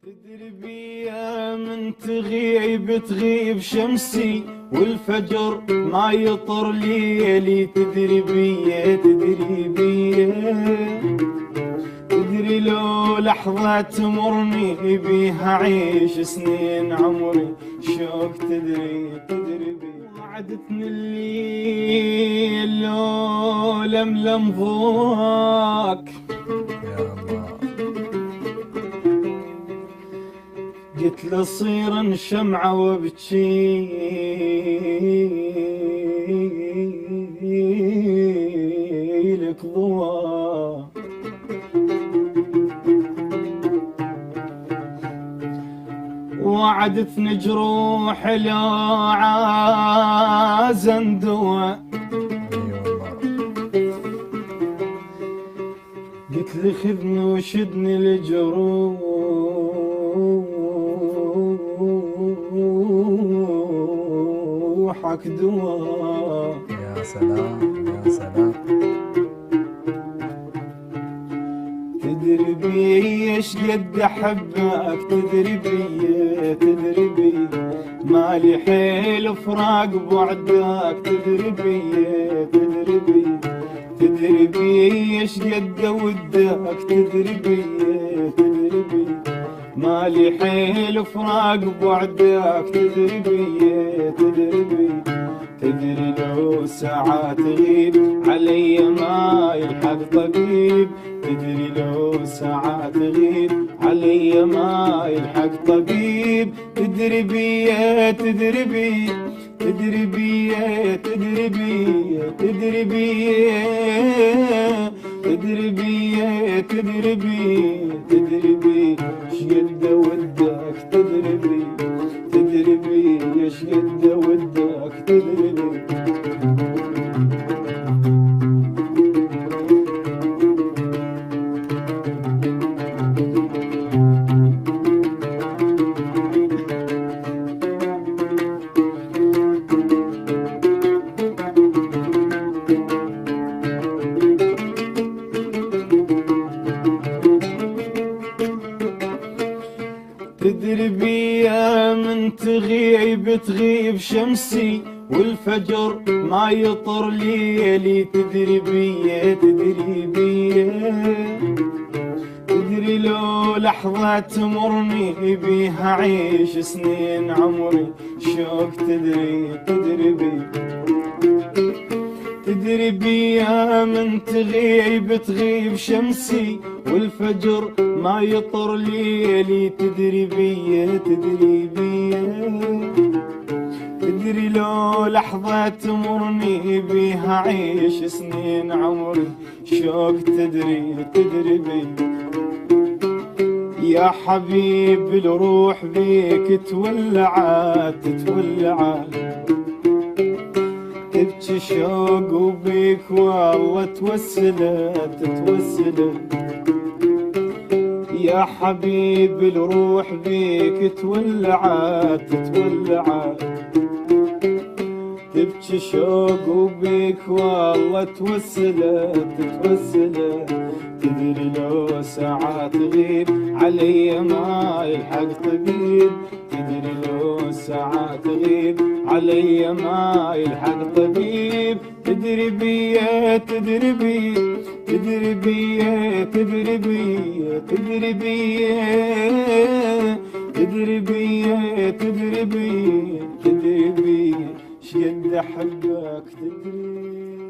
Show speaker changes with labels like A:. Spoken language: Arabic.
A: تدري بيا من تغيب شمسي والفجر ما يطر ليلي. تدري بيا تدري لو لحظة تمرني بيها عيش سنين عمري شوق. تدري بيا وعدتني الليل لو لملم ضواك قلت له صير شمعة وابكي لك ضوا. وعدتني جروح لا عازن دوا. قلت لي خذني وشدني لجروحك دوا.
B: يا سلام يا سلام.
A: تدري بي ايش قد احبك. تدري بي مالي حيل فراق بعدك. تدري بي ايش قد ودك. تدري بي مالي حيل فراق بعدك. تدري لو ساعات تغيب علي ما يلحق طبيب. تدري لو ساعات تغيب علي ما يلحق طبيب. تدري بي تدري بي تدري بي تدري بي تدري بي تدري بي تدري بي تدري بي شقد ودك. تدري بي شقد ودك. تدري بي تدري بيا من تغيب شمسي والفجر ما يطر ليلي. تدري بيا تدري لو لحظة تمرني بيها عيش سنين عمري شوق. تدري بيا من تغيب شمسي والفجر ما يطر ليلي. تدري بيا تدري لو لحظة تمرني بيها عيش سنين عمري شوق. تدري بيا يا حبيب الروح بيك تولعت. تبكي شوق وبيك والله توسلت. يا حبيب الروح بيك تولعت. تبكي شوق وبيك والله توسلت. تدري لو ساعات تغيب علي ما يلحق طبيب. تدري لو ساعات تغيب علي ما يلحق طبيب. تدري بي تدري بي تدري بي تدري بي تدري بي تدري بي تدري بي تدري بي شقد احبك. تدري